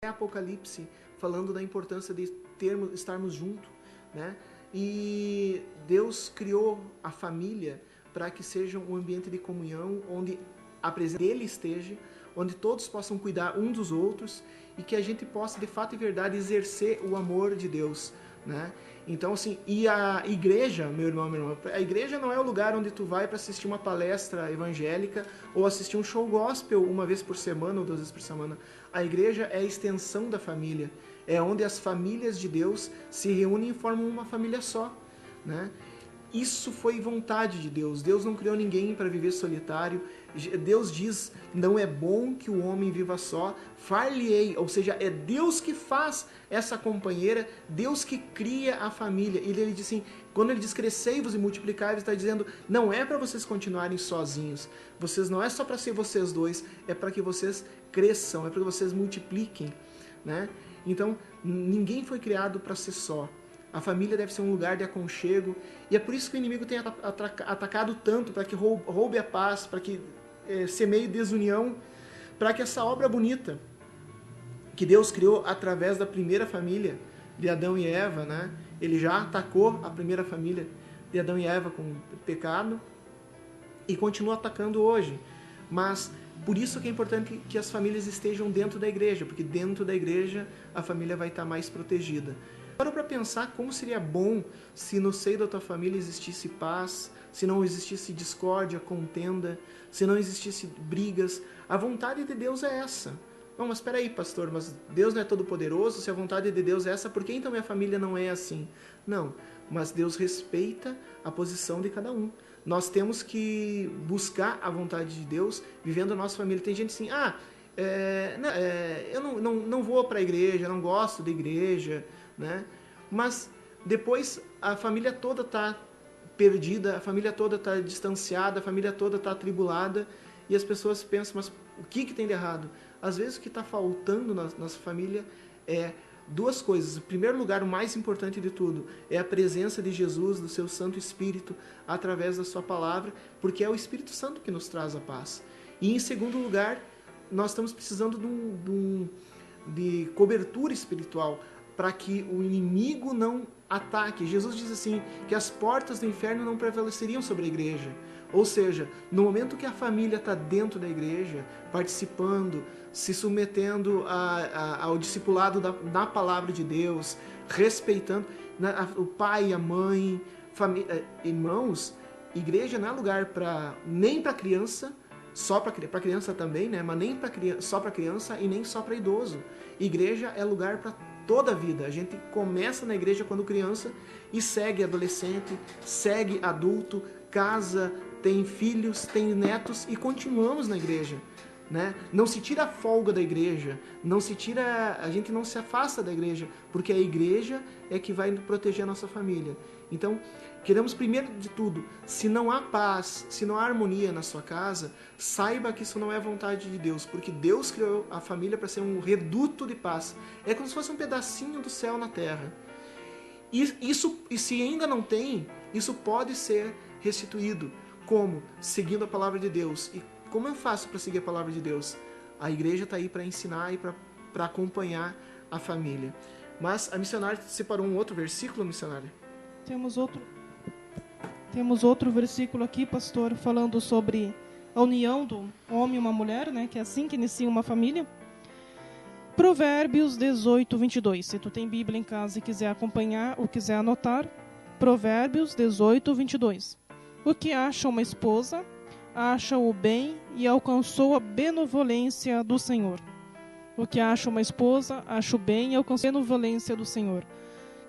Apocalipse, falando da importância de estarmos juntos, né? E Deus criou a família para que seja um ambiente de comunhão, onde a presença dele esteja, onde todos possam cuidar uns dos outros e que a gente possa, de fato e verdade, exercer o amor de Deus, né? Então, assim, e a igreja, meu irmão, minha irmã, a igreja não é o lugar onde tu vai para assistir uma palestra evangélica ou assistir um show gospel uma vez por semana ou 2 vezes por semana. A igreja é a extensão da família, é onde as famílias de Deus se reúnem e formam uma família só, né? Isso foi vontade de Deus. Deus não criou ninguém para viver solitário. Deus diz, não é bom que o homem viva só. Far-lhe-ei, ou seja, é Deus que faz essa companheira, Deus que cria a família. E ele diz assim, quando ele diz crescei-vos e multiplicai-vos, está dizendo, não é para vocês continuarem sozinhos. Vocês não é só para ser vocês dois, é para que vocês cresçam, é para que vocês multipliquem, né? Então, ninguém foi criado para ser só. A família deve ser um lugar de aconchego. E é por isso que o inimigo tem atacado tanto, para que roube a paz, para que semeie desunião, para que essa obra bonita que Deus criou através da primeira família de Adão e Eva, né? Ele já atacou a primeira família de Adão e Eva com pecado e continua atacando hoje. Mas por isso que é importante que as famílias estejam dentro da igreja, porque dentro da igreja a família vai estar mais protegida. Para pensar como seria bom se no seio da tua família existisse paz, se não existisse discórdia, contenda, se não existisse brigas. A vontade de Deus é essa. Não, mas espera aí, pastor, mas Deus não é todo poderoso? Se a vontade de Deus é essa, por que então minha família não é assim? Não, mas Deus respeita a posição de cada um. Nós temos que buscar a vontade de Deus vivendo a nossa família. Tem gente assim, eu não vou para a igreja, não gosto da igreja, né? Mas depois a família toda está perdida, a família toda está distanciada, a família toda está atribulada e as pessoas pensam, mas o que tem de errado? Às vezes o que está faltando na nossa família é duas coisas. Em primeiro lugar, o mais importante de tudo é a presença de Jesus, do seu Santo Espírito, através da sua palavra, porque é o Espírito Santo que nos traz a paz. E em segundo lugar, nós estamos precisando de cobertura espiritual, para que o inimigo não ataque. Jesus diz assim, que as portas do inferno não prevaleceriam sobre a igreja. Ou seja, no momento que a família está dentro da igreja, participando, se submetendo ao discipulado da palavra de Deus, respeitando o pai, a mãe, família, irmãos, igreja não é lugar nem para criança, só para criança também, né? Mas nem só para criança e nem só para idoso. Igreja é lugar para toda a vida. A gente começa na igreja quando criança e segue adolescente, segue adulto, casa, tem filhos, tem netos e continuamos na igreja, né? Não se tira a folga da igreja, a gente não se afasta da igreja, porque a igreja é que vai proteger a nossa família. Então, queremos primeiro de tudo, se não há paz, se não há harmonia na sua casa, saiba que isso não é vontade de Deus, porque Deus criou a família para ser um reduto de paz. É como se fosse um pedacinho do céu na terra. E se ainda não tem, isso pode ser restituído. Como? Seguindo a palavra de Deus. E como eu faço para seguir a palavra de Deus? A igreja está aí para ensinar e para acompanhar a família. Mas a missionária separou um outro versículo, missionária? Temos outro versículo aqui, pastor, falando sobre a união do homem e uma mulher, né? Que é assim que inicia uma família. Provérbios 18, 22. Se tu tem Bíblia em casa e quiser acompanhar ou quiser anotar, Provérbios 18, 22. O que acha uma esposa, acha o bem e alcançou a benevolência do Senhor. O que acha uma esposa, acha o bem e alcançou a benevolência do Senhor.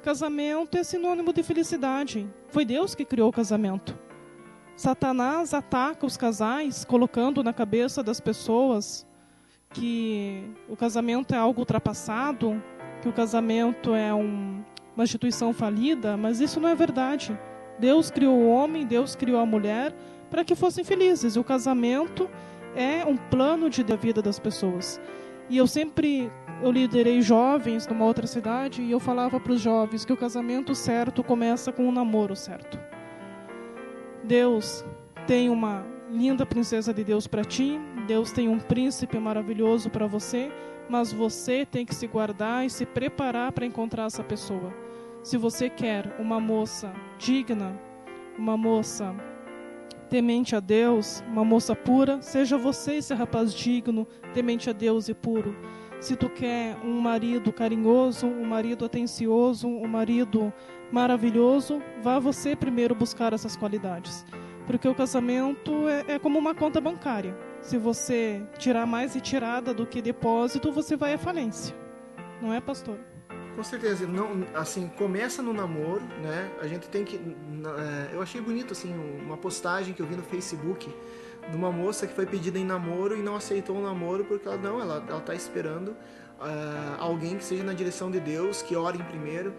Casamento é sinônimo de felicidade. Foi Deus que criou o casamento. Satanás ataca os casais, colocando na cabeça das pessoas que o casamento é algo ultrapassado, que o casamento é uma instituição falida, mas isso não é verdade. Deus criou o homem, Deus criou a mulher para que fossem felizes. E o casamento é um plano de vida das pessoas. E eu liderei jovens numa outra cidade e eu falava para os jovens que o casamento certo começa com o namoro certo. Deus tem uma linda princesa de Deus para ti, Deus tem um príncipe maravilhoso para você, mas você tem que se guardar e se preparar para encontrar essa pessoa. Se você quer uma moça digna, uma moça temente a Deus, uma moça pura, seja você esse rapaz digno, temente a Deus e puro. Se tu quer um marido carinhoso, um marido atencioso, um marido maravilhoso, vá você primeiro buscar essas qualidades. Porque o casamento é como uma conta bancária. Se você tirar mais retirada do que depósito, você vai à falência. Não é, pastor? Com certeza. Não, assim, começa no namoro, né? A gente tem que... eu achei bonito, assim, uma postagem que eu vi no Facebook de uma moça que foi pedida em namoro e não aceitou o namoro porque ela está esperando alguém que seja na direção de Deus, que ore primeiro.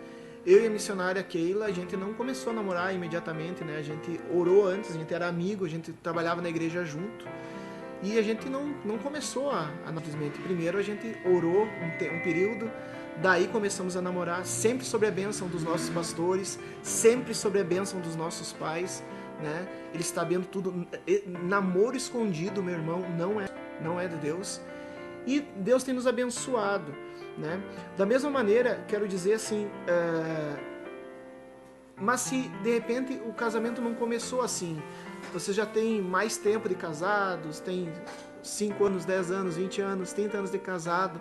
Eu e a missionária Keila, a gente não começou a namorar imediatamente, né? A gente orou antes, a gente era amigo, a gente trabalhava na igreja junto. E a gente não começou a simplesmente. Primeiro a gente orou um período, daí começamos a namorar, sempre sob a bênção dos nossos pastores, sempre sob a bênção dos nossos pais, né? Eles sabendo tudo. Namoro escondido, meu irmão, não é de Deus. E Deus tem nos abençoado, né? Da mesma maneira, quero dizer assim, mas se de repente o casamento não começou assim, você já tem mais tempo de casados, tem 5 anos, 10 anos, 20 anos, 30 anos de casado,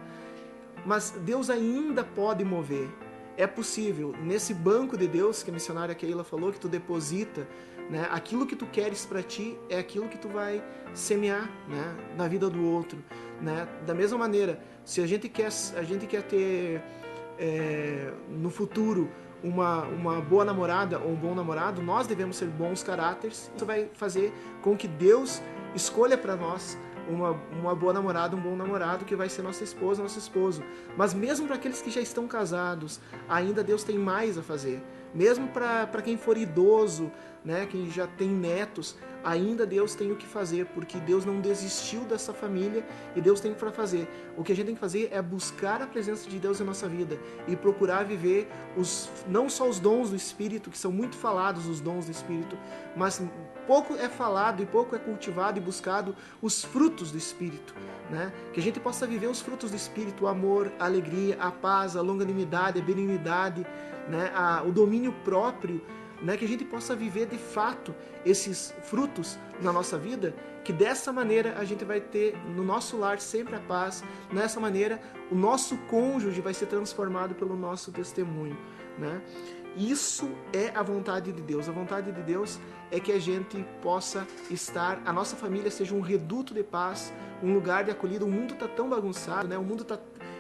mas Deus ainda pode mover. É possível, nesse banco de Deus, que a missionária Keila falou, que tu deposita, né, aquilo que tu queres para ti é aquilo que tu vai semear, né, na vida do outro, né? Da mesma maneira, se a gente quer ter no futuro uma boa namorada ou um bom namorado, nós devemos ser bons caráteres. Isso vai fazer com que Deus escolha para nós uma boa namorada, um bom namorado que vai ser nossa esposa, nosso esposo. Mas mesmo para aqueles que já estão casados, ainda Deus tem mais a fazer. Mesmo para quem for idoso, né, quem já tem netos, ainda Deus tem o que fazer, porque Deus não desistiu dessa família e Deus tem para fazer. O que a gente tem que fazer é buscar a presença de Deus em nossa vida e procurar viver não só os dons do Espírito, que são muito falados os dons do Espírito, mas pouco é falado e pouco é cultivado e buscado os frutos do Espírito, né? Que a gente possa viver os frutos do Espírito, o amor, a alegria, a paz, a longanimidade, a benignidade, né? O domínio próprio, né? Que a gente possa viver de fato esses frutos na nossa vida, que dessa maneira a gente vai ter no nosso lar sempre a paz, dessa maneira o nosso cônjuge vai ser transformado pelo nosso testemunho, né? Isso é a vontade de Deus. A vontade de Deus é que a gente possa estar, a nossa família seja um reduto de paz, um lugar de acolhida. O mundo está tão bagunçado, né? O mundo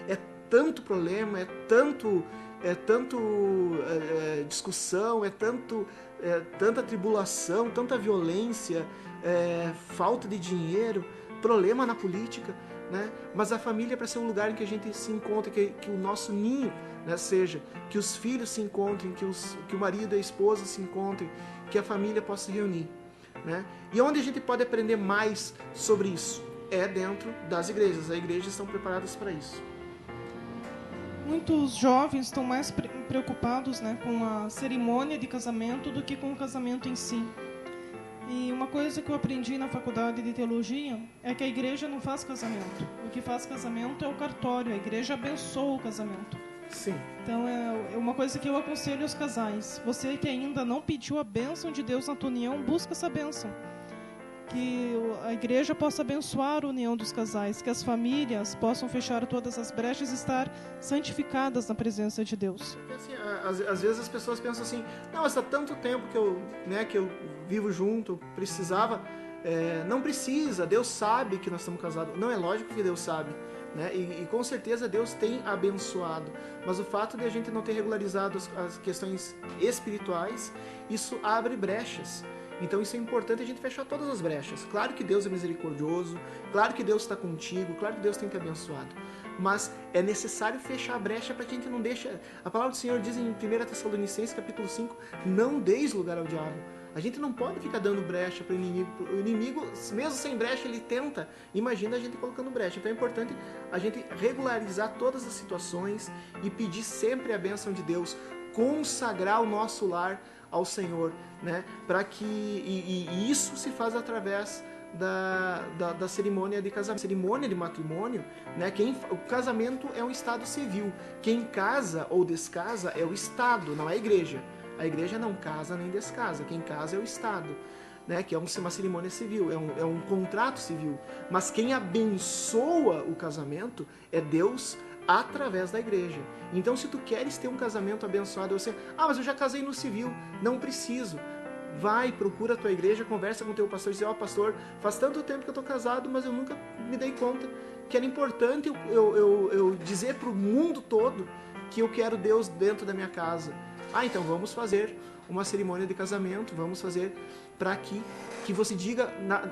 é tanto problema, é tanto discussão, tanta tribulação, tanta violência, falta de dinheiro, problema na política, né? Mas a família é para ser um lugar em que a gente se encontra, que o nosso ninho, né, seja, que os filhos se encontrem, que o marido e a esposa se encontrem, que a família possa se reunir, né? E onde a gente pode aprender mais sobre isso? É dentro das igrejas. As igrejas estão preparadas para isso. Muitos jovens estão mais preocupados, né, com a cerimônia de casamento do que com o casamento em si. E uma coisa que eu aprendi na faculdade de teologia é que a igreja não faz casamento. O que faz casamento é o cartório. A igreja abençoa o casamento. Sim. Então é uma coisa que eu aconselho aos casais. Você que ainda não pediu a bênção de Deus na tua união, busca essa bênção. Que a igreja possa abençoar a união dos casais, que as famílias possam fechar todas as brechas e estar santificadas na presença de Deus. Assim, às vezes as pessoas pensam assim, não, mas há tanto tempo que eu vivo junto, precisava. Não precisa, Deus sabe que nós estamos casados. Não, é lógico que Deus sabe, né? E com certeza Deus tem abençoado. Mas o fato de a gente não ter regularizado as questões espirituais, isso abre brechas. Então isso é importante a gente fechar todas as brechas. Claro que Deus é misericordioso, claro que Deus está contigo, claro que Deus tem te abençoado. Mas é necessário fechar a brecha para que a gente não deixe... A palavra do Senhor diz em 1 Tessalonicenses capítulo 5, não deis lugar ao diabo. A gente não pode ficar dando brecha para o inimigo. O inimigo, mesmo sem brecha, ele tenta. Imagina a gente colocando brecha. Então é importante a gente regularizar todas as situações e pedir sempre a bênção de Deus. Consagrar o nosso lar ao Senhor, né? Para que e isso se faz através da cerimônia de casamento. A cerimônia de matrimônio, né, o casamento é um estado civil. Quem casa ou descasa é o Estado, não é a igreja. A igreja não casa nem descasa. Quem casa é o Estado, né, que é uma cerimônia civil, é um contrato civil. Mas quem abençoa o casamento é Deus através da igreja. Então, se tu queres ter um casamento abençoado, você, mas eu já casei no civil, não preciso. Vai, procura a tua igreja, conversa com o teu pastor e diz, pastor, faz tanto tempo que eu estou casado, mas eu nunca me dei conta que era importante eu dizer para o mundo todo que eu quero Deus dentro da minha casa. Então vamos fazer uma cerimônia de casamento, vamos fazer para que você diga,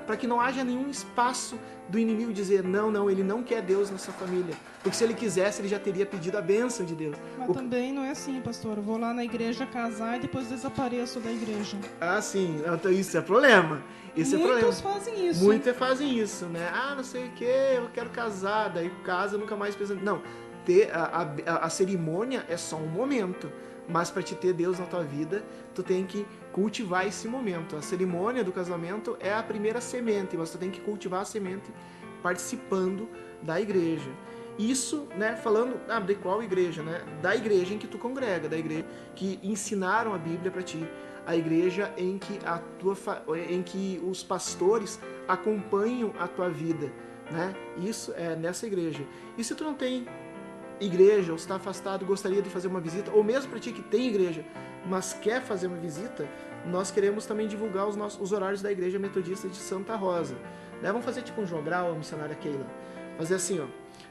para que não haja nenhum espaço do inimigo dizer, não, ele não quer Deus nessa família. Porque se ele quisesse, ele já teria pedido a bênção de Deus. Mas também não é assim, pastor. Eu vou lá na igreja casar e depois desapareço da igreja. Sim. Então isso é problema. Muitos fazem isso. Muitos fazem isso, né? Não sei o que, eu quero casar. Daí casa, nunca mais pensa... Não, a cerimônia é só um momento. Mas para te ter Deus na tua vida, tu tem que cultivar esse momento. A cerimônia do casamento é a primeira semente, mas tu tem que cultivar a semente participando da igreja. Isso, né, falando de qual igreja, né? Da igreja em que tu congrega, da igreja que ensinaram a Bíblia para ti, a igreja em que os pastores acompanham a tua vida, né? Isso é nessa igreja. E se tu não tem igreja, ou está afastado, gostaria de fazer uma visita, ou mesmo para ti que tem igreja, mas quer fazer uma visita, nós queremos também divulgar os horários da Igreja Metodista de Santa Rosa. Né? Vamos fazer tipo um jogral, a missionária Keila. Fazer assim,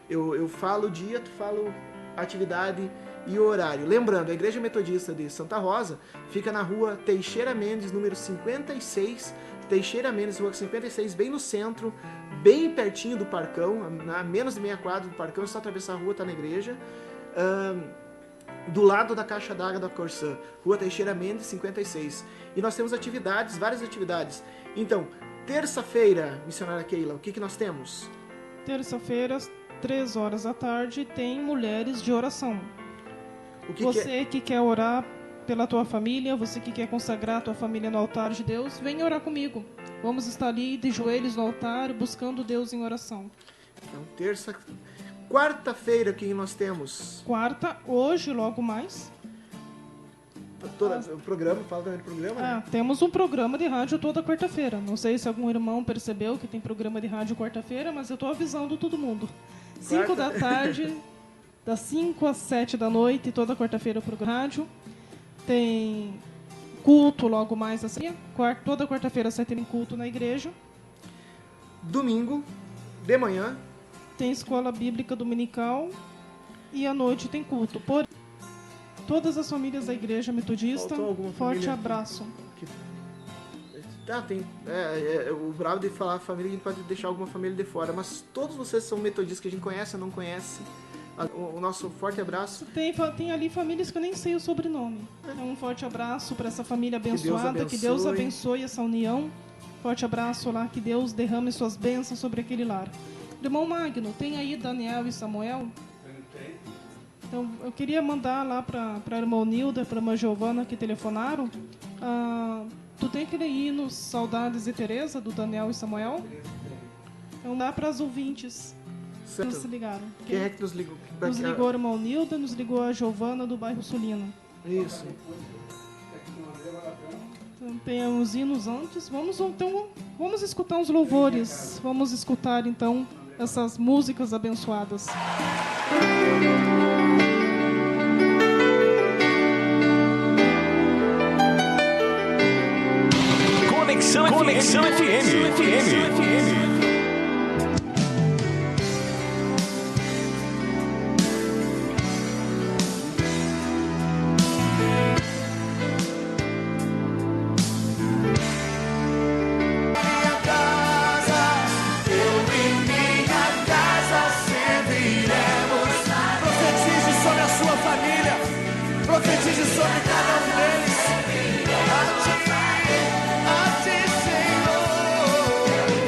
eu falo o dia, tu fala a atividade e o horário. Lembrando, a Igreja Metodista de Santa Rosa fica na rua Teixeira Mendes, número 56, Teixeira Mendes, rua 56, bem no centro, bem pertinho do Parcão, a menos de meia quadra do Parcão, é só atravessar a rua, tá na igreja. Do lado da Caixa d'Água da Corsã, rua Teixeira Mendes, 56. E nós temos atividades, várias atividades. Então, terça-feira, missionária Keila, o que nós temos? Terça-feira, 3 horas da tarde, tem Mulheres de Oração. Você que quer orar pela tua família, você que quer consagrar a tua família no altar de Deus, vem orar comigo. Vamos estar ali de joelhos no altar, buscando Deus em oração. Então, quarta-feira, o que nós temos? Quarta, hoje, logo mais. O programa, fala também do programa, né? Temos um programa de rádio toda quarta-feira. Não sei se algum irmão percebeu que tem programa de rádio quarta-feira, mas eu estou avisando todo mundo. 5 da tarde, das 5 às 7 da noite, toda quarta-feira o programa de rádio. Tem culto logo mais assim. Toda quarta-feira você tem culto na igreja. Domingo, de manhã, tem escola bíblica dominical. E à noite tem culto. Por todas as famílias da igreja metodista, forte abraço. O bravo de falar família, a gente pode deixar alguma família de fora. Mas todos vocês são metodistas que a gente conhece ou não conhece. O nosso forte abraço. Tem ali famílias que eu nem sei o sobrenome. Um forte abraço para essa família abençoada. Que Deus abençoe essa união. Forte abraço lá. Que Deus derrame suas bênçãos sobre aquele lar. Irmão Magno, tem aí Daniel e Samuel? Tem. Então, eu queria mandar lá para a irmã Nilda, para a irmã Giovana que telefonaram. Tu tem que ir nos Saudades de Teresa, do Daniel e Samuel? Então dá para as ouvintes. Certo. Nos ligaram. Quem é que nos ligou? Nos ligou a irmã Nilda, nos ligou a Giovana do bairro Sulino. Isso. Então, tem uns hinos antes. Vamos escutar uns louvores. Vamos escutar então essas músicas abençoadas. Conexão FM. Profetize sobre cada um deles. A ti, Senhor.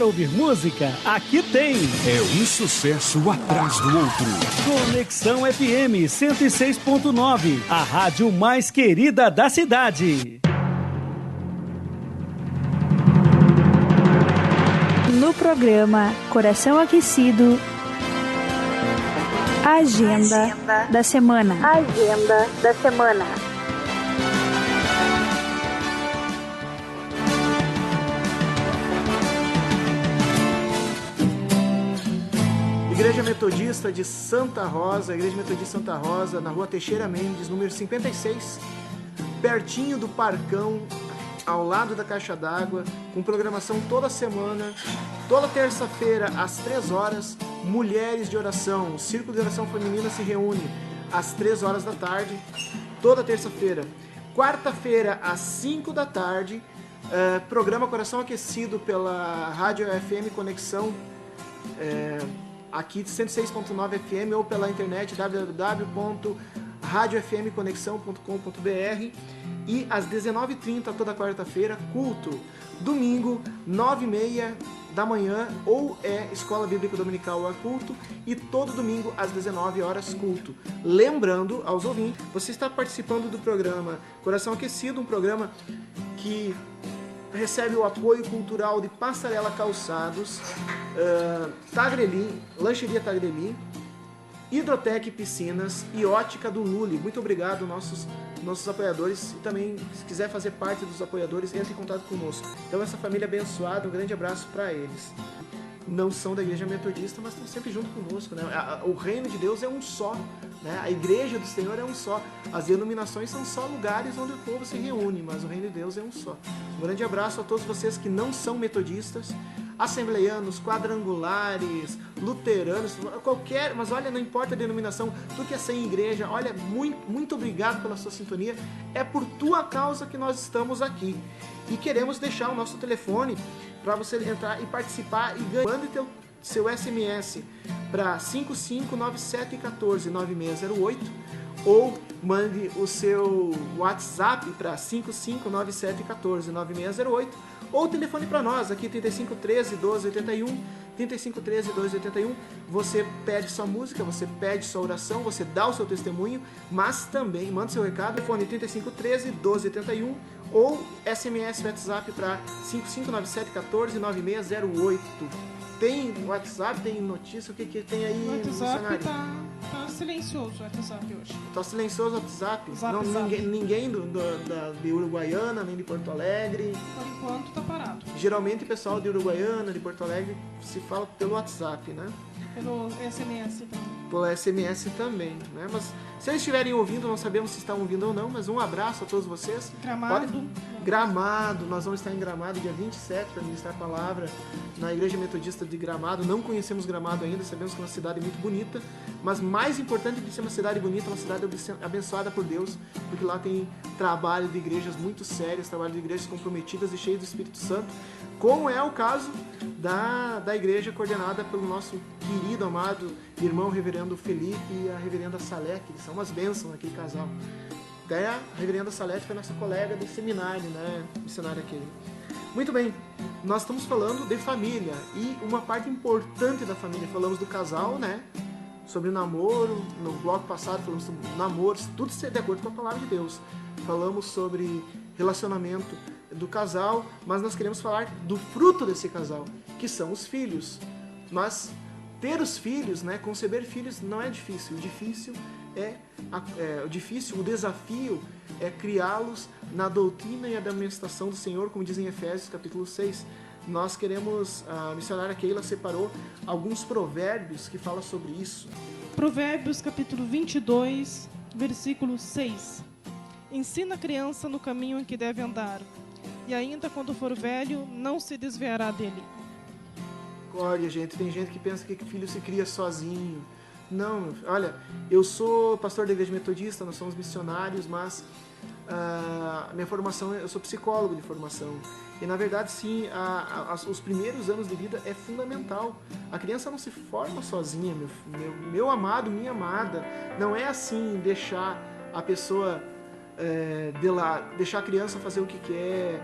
ouvir música? Aqui tem. É um sucesso atrás do outro. Conexão FM 106.9, a rádio mais querida da cidade. No programa Coração Aquecido, Agenda da Semana. Agenda da Semana. Igreja Metodista de Santa Rosa, Igreja Metodista de Santa Rosa, na rua Teixeira Mendes, número 56, pertinho do Parcão, ao lado da Caixa d'Água, com programação toda semana, toda terça-feira, às 3 horas, mulheres de oração. O Círculo de Oração Feminina se reúne às 3 horas da tarde, toda terça-feira. Quarta-feira, às 5 da tarde, programa Coração Aquecido pela Rádio FM Conexão, aqui de 106.9 FM, ou pela internet www.radiofmconexão.com.br. E às 19h30, toda quarta-feira, culto. Domingo, 9h30 da manhã, ou é Escola Bíblica Dominical ou é culto. E todo domingo, às 19 horas, culto. Lembrando aos ouvintes, você está participando do programa Coração Aquecido, um programa que recebe o apoio cultural de Passarela Calçados, Tagreli, Lancheria Tagreli, Hidrotec Piscinas e Ótica do Lully. Muito obrigado, nossos apoiadores. E também, se quiser fazer parte dos apoiadores, entre em contato conosco. Então, essa família abençoada, um grande abraço para eles. Não são da Igreja Metodista, mas estão sempre junto conosco, né? O reino de Deus é um só, né? A Igreja do Senhor é um só. As denominações são só lugares onde o povo se reúne, mas o reino de Deus é um só. Um grande abraço a todos vocês que não são metodistas, assembleianos, quadrangulares, luteranos, qualquer, mas olha, não importa a denominação, tu que é sem igreja, olha, muito obrigado pela sua sintonia, é por tua causa que nós estamos aqui. E queremos deixar o nosso telefone para você entrar e participar e ganhar. Mande seu SMS para 5597149608 ou mande o seu WhatsApp para 5597149608 ou telefone para nós aqui 3513-1281, 3513-1281. Você pede sua música, você pede sua oração, você dá o seu testemunho, mas também manda seu recado, telefone 3513-1281 ou SMS WhatsApp para 5597149608. Tem WhatsApp, tem notícia, o que tem aí? O WhatsApp tá silencioso, o WhatsApp hoje. Tá silencioso o WhatsApp? Zap. Ninguém de Uruguaiana, nem de Porto Alegre. Por enquanto tá parado. Geralmente o pessoal de Uruguaiana, de Porto Alegre, se fala pelo WhatsApp, né? Pelo SMS também. Pelo SMS também, né? Mas se eles estiverem ouvindo, não sabemos se estão ouvindo ou não, mas um abraço a todos vocês. Gramado, nós vamos estar em Gramado dia 27 para ministrar a palavra na Igreja Metodista de Gramado. Não conhecemos Gramado ainda, sabemos que é uma cidade muito bonita, mas mais importante de ser uma cidade bonita, uma cidade abençoada por Deus, porque lá tem trabalho de igrejas muito sérias, trabalho de igrejas comprometidas e cheias do Espírito Santo, como é o caso da igreja coordenada pelo nosso querido, amado irmão reverendo Felipe e a reverenda Salete, que são umas bênçãos aquele casal. Daí a reverenda Salete foi nossa colega do seminário, né? Missionário aquele. Muito bem, nós estamos falando de família e uma parte importante da família. Falamos do casal, né? Sobre namoro, no bloco passado falamos sobre namoro, tudo de acordo com a palavra de Deus. Falamos sobre relacionamento do casal, mas nós queremos falar do fruto desse casal, que são os filhos. Mas ter os filhos, né, conceber filhos não é difícil. O desafio é criá-los na doutrina e administração do Senhor, como diz em Efésios capítulo 6. Nós queremos, a missionária Keila separou alguns provérbios que falam sobre isso. Provérbios capítulo 22, versículo 6. Ensina a criança no caminho em que deve andar, e ainda quando for velho, não se desviará dele. Olha, gente, tem gente que pensa que filho se cria sozinho. Não, olha, eu sou pastor da Igreja Metodista, nós somos missionários, mas a minha formação, eu sou psicólogo de formação. E na verdade, sim, os primeiros anos de vida é fundamental. A criança não se forma sozinha, meu amado, minha amada. Não é assim deixar a pessoa deixar a criança fazer o que quer,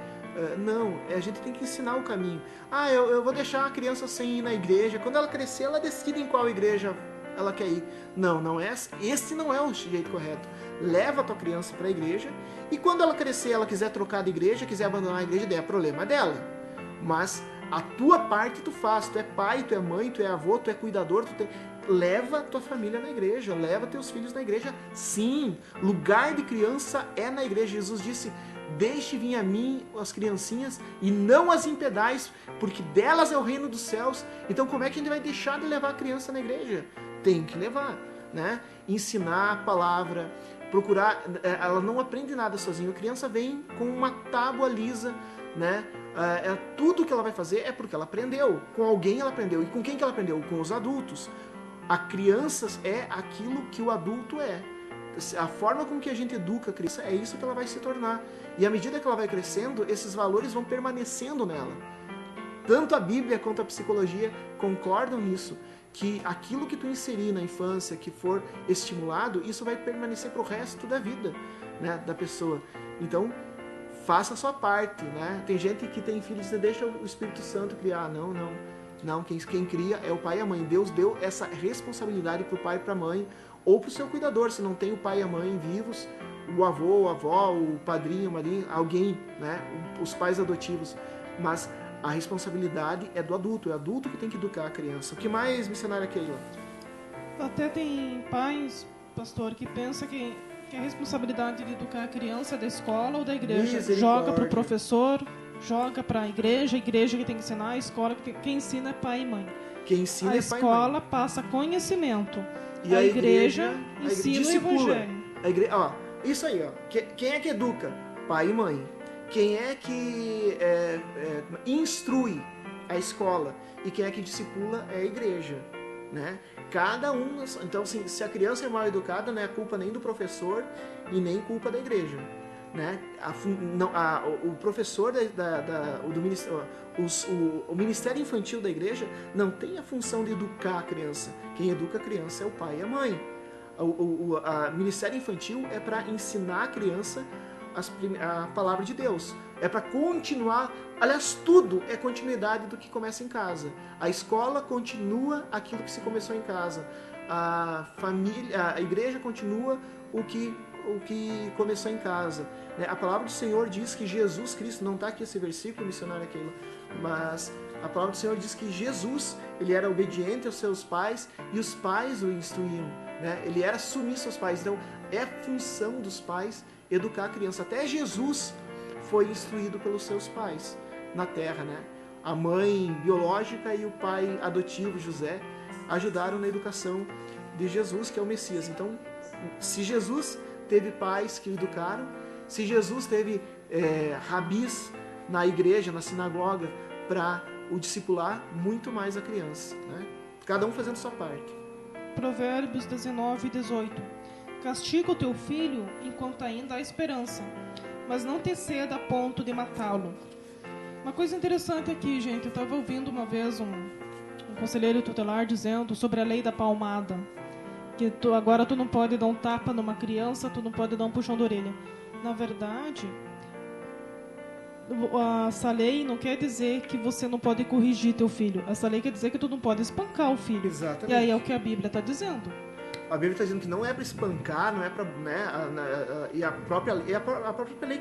Não, a gente tem que ensinar o caminho. Eu vou deixar a criança sem ir na igreja. Quando ela crescer, ela decide em qual igreja ela quer ir. Não é. Esse não é o jeito correto. Leva a tua criança para a igreja e quando ela crescer, ela quiser trocar de igreja, quiser abandonar a igreja, daí é problema dela. Mas a tua parte tu faz. Tu é pai, tu é mãe, tu é avô, tu é cuidador, leva a tua família na igreja, leva teus filhos na igreja. Sim, lugar de criança é na igreja. Jesus disse: deixe vir a mim as criancinhas e não as impedais, porque delas é o reino dos céus. Então como é que a gente vai deixar de levar a criança na igreja? Tem que levar, né? Ensinar a palavra, procurar. Ela não aprende nada sozinha. A criança vem com uma tábua lisa, né? Tudo que ela vai fazer é porque ela aprendeu. Com alguém ela aprendeu. E com quem que ela aprendeu? Com os adultos. A criança é aquilo que o adulto é. A forma com que a gente educa a criança é isso que ela vai se tornar. E à medida que ela vai crescendo, esses valores vão permanecendo nela. Tanto a Bíblia quanto a psicologia concordam nisso, que aquilo que tu inserir na infância, que for estimulado, isso vai permanecer pro resto da vida, né, da pessoa. Então, faça a sua parte, né? Tem gente que tem filhos e deixa o Espírito Santo criar. Não, quem cria é o pai e a mãe. Deus deu essa responsabilidade pro pai e pra mãe, ou pro seu cuidador, se não tem o pai e a mãe vivos, o avô, a avó, o padrinho, a madrinha, alguém, né? Os pais adotivos. Mas a responsabilidade é do adulto, é o adulto que tem que educar a criança. O que mais, missionária Keila? Até tem pais, pastor, que pensam que a responsabilidade de educar a criança é da escola ou da igreja. Joga para o professor, joga para a igreja que tem que ensinar, a escola quem ensina é pai e mãe. Quem ensina a é pai e escola mãe. Passa conhecimento. E a igreja ensina o evangelho. Isso aí, quem é que educa? Pai e mãe. Quem é que instrui? A escola. E quem é que discipula é a igreja, né? Cada um. Então, assim, se a criança é mal educada, não é culpa nem do professor e nem culpa da igreja, né? O professor o ministério infantil da igreja não tem a função de educar a criança. Quem educa a criança é o pai e a mãe. O ministério infantil é para ensinar a criança a palavra de Deus. É para continuar. Aliás, tudo é continuidade do que começa em casa. A escola continua aquilo que se começou em casa. A igreja continua o que começou em casa. A palavra do Senhor diz que Jesus Cristo, não está aqui esse versículo, missionário Keila, mas a palavra do Senhor diz que Jesus, ele era obediente aos seus pais e os pais o instruíam, né? Ele era submisso aos pais. Então, é função dos pais educar a criança. Até Jesus foi instruído pelos seus pais na terra, né? A mãe biológica e o pai adotivo, José, ajudaram na educação de Jesus, que é o Messias. Então, se Jesus teve pais que o educaram, se Jesus teve rabis na igreja, na sinagoga, para o discipular, muito mais a criança, né? Cada um fazendo sua parte. Provérbios 19 e 18. Castiga o teu filho enquanto ainda há esperança, mas não te ceda a ponto de matá-lo. Uma coisa interessante aqui, gente, eu estava ouvindo uma vez um conselheiro tutelar dizendo sobre a lei da palmada, que agora tu não pode dar um tapa numa criança, tu não pode dar um puxão de orelha. Na verdade, essa lei não quer dizer que você não pode corrigir teu filho. Essa lei quer dizer que tu não pode espancar o filho. Exatamente. E aí é o que a Bíblia está dizendo. A Bíblia está dizendo que não é para espancar, não é para, né, e a própria lei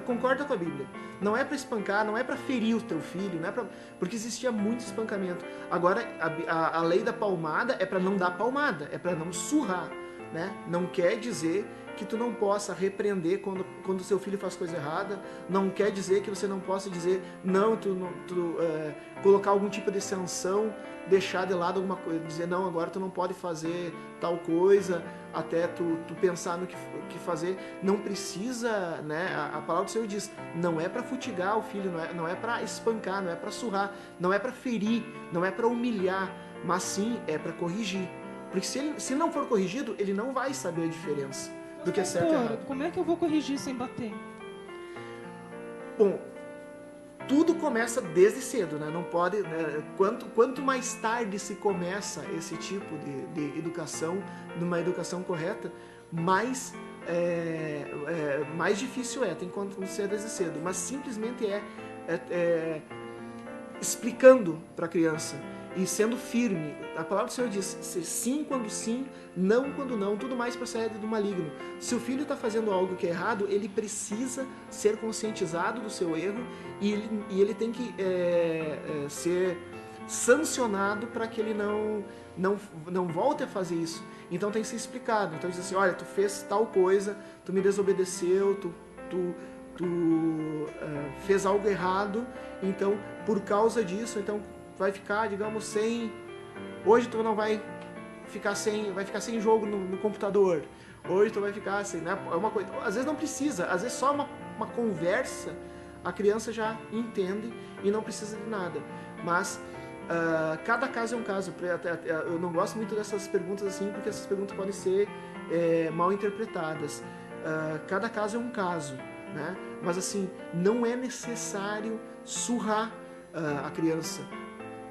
concorda com a Bíblia. Não é para espancar, não é para ferir o teu filho, não é pra, porque existia muito espancamento. Agora a lei da palmada é para não dar palmada, é para não surrar, né? Não quer dizer que tu não possa repreender quando seu filho faz coisa errada. Não quer dizer que você não possa dizer não, colocar algum tipo de sanção, deixar de lado alguma coisa, dizer não, agora tu não pode fazer tal coisa, até tu pensar no que fazer. Não precisa, né? A palavra do Senhor diz, não é para futigar o filho, não é para espancar, não é para surrar, não é para ferir, não é para humilhar, mas sim é para corrigir. Porque se não for corrigido, ele não vai saber a diferença do que é certo e errado. Como é que eu vou corrigir sem bater? Bom, tudo começa desde cedo, né? Não pode, né? Quanto mais tarde se começa esse tipo de educação, numa educação correta, mais mais difícil tem que acontecer desde cedo, mas simplesmente explicando para a criança e sendo firme. A palavra do Senhor diz: sim quando sim, não quando não, tudo mais procede do maligno. Se o filho está fazendo algo que é errado, ele precisa ser conscientizado do seu erro e ele tem que ser sancionado para que ele não volte a fazer isso. Então tem que ser explicado. Então diz assim: olha, tu fez tal coisa, tu me desobedeceu, tu fez algo errado, então por causa disso, então vai ficar, digamos, sem... Hoje tu não vai ficar sem jogo no computador. Hoje tu vai ficar sem, né? É uma coisa, às vezes não precisa, às vezes só uma conversa a criança já entende e não precisa de nada. Mas cada caso é um caso. Eu não gosto muito dessas perguntas assim, porque essas perguntas podem ser mal interpretadas. Cada caso é um caso, né? Mas assim, não é necessário surrar a criança.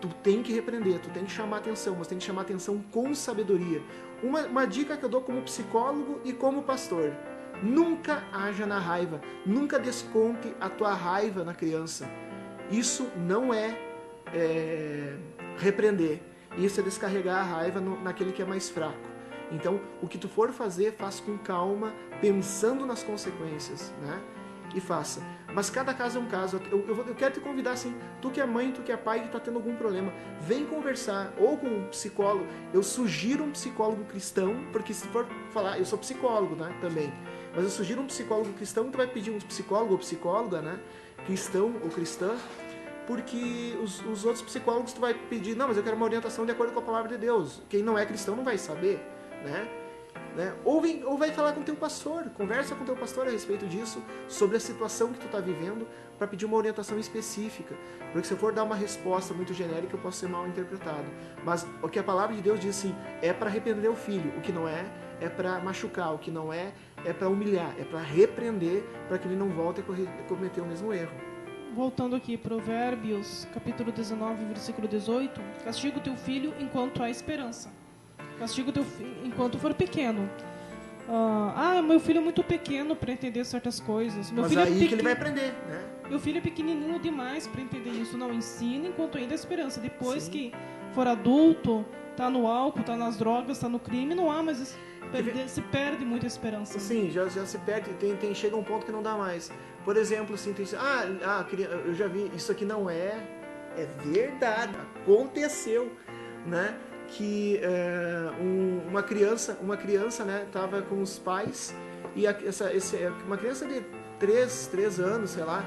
Tu tem que repreender, tu tem que chamar atenção, mas tem que chamar atenção com sabedoria. Uma dica que eu dou como psicólogo e como pastor: nunca haja na raiva, nunca desconte a tua raiva na criança. Isso não é repreender, isso é descarregar a raiva naquele que é mais fraco. Então, o que tu for fazer, faz com calma, pensando nas consequências, né? E faça. Mas cada caso é um caso. Eu quero te convidar assim, tu que é mãe, tu que é pai, que está tendo algum problema, vem conversar, ou com um psicólogo. Eu sugiro um psicólogo cristão, porque se for falar, eu sou psicólogo, né, também, mas eu sugiro um psicólogo cristão. Tu vai pedir um psicólogo ou psicóloga, né, cristão ou cristã, porque os outros psicólogos tu vai pedir: não, mas eu quero uma orientação de acordo com a palavra de Deus. Quem não é cristão não vai saber, né? Ou vai falar com o teu pastor, conversa com o teu pastor a respeito disso, sobre a situação que tu está vivendo, para pedir uma orientação específica, porque se eu for dar uma resposta muito genérica, eu posso ser mal interpretado. Mas o que a palavra de Deus diz assim, é para repreender o filho, o que não é para machucar, o que não é para humilhar, é para repreender, para que ele não volte a cometer o mesmo erro. Voltando aqui, Provérbios, capítulo 19, versículo 18, castiga o teu filho enquanto há esperança. Castiga o teu filho enquanto for pequeno. Meu filho é muito pequeno para entender certas coisas. Mas aí que ele vai aprender, né? Meu filho é pequenininho demais para entender isso. Não, ensina enquanto ainda há esperança. Depois que for adulto, tá no álcool, tá nas drogas, tá no crime, não há mais... Se perde muita esperança. Sim, já se perde. Chega um ponto que não dá mais. Por exemplo, assim, eu já vi, isso aqui não é verdade, aconteceu, né? Que uma criança, né, tava com os pais, e uma criança de 3 anos, sei lá,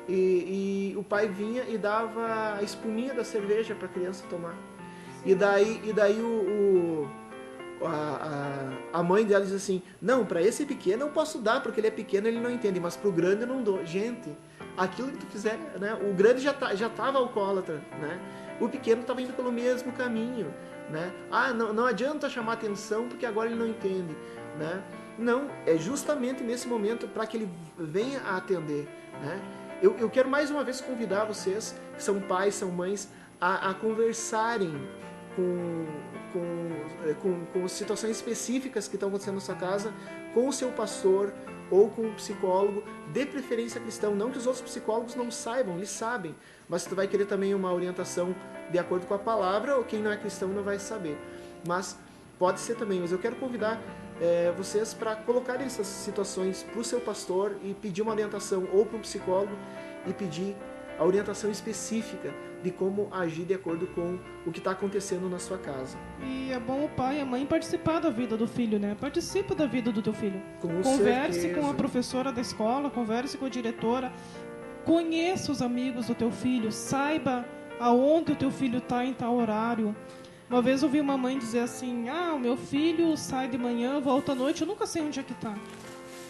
e o pai vinha e dava a espuminha da cerveja para a criança tomar. E daí a mãe dela diz assim: não, para esse pequeno eu posso dar, porque ele é pequeno, ele não entende, mas pro grande eu não dou. Gente, aquilo que tu fizer, né? O grande já estava alcoólatra, né? O pequeno estava indo pelo mesmo caminho, né? Não adianta chamar atenção, porque agora ele não entende, né? Não, é justamente nesse momento para que ele venha a atender, né? Eu quero mais uma vez convidar vocês, que são pais, são mães, a conversarem com situações específicas que estão acontecendo na sua casa, com o seu pastor ou com um psicólogo, de preferência cristão. Não que os outros psicólogos não saibam, eles sabem, mas tu vai querer também uma orientação de acordo com a palavra, ou quem não é cristão não vai saber. Mas pode ser também. Mas eu quero convidar vocês para colocarem essas situações para o seu pastor e pedir uma orientação, ou para um psicólogo e pedir a orientação específica de como agir de acordo com o que está acontecendo na sua casa. E é bom o pai e a mãe participar da vida do filho, né? Participa da vida do teu filho. Converse com a professora da escola, converse com a diretora, conheça os amigos do teu filho, saiba aonde o teu filho está em tal horário. Uma vez eu ouvi uma mãe dizer assim: o meu filho sai de manhã, volta à noite, eu nunca sei onde é que está.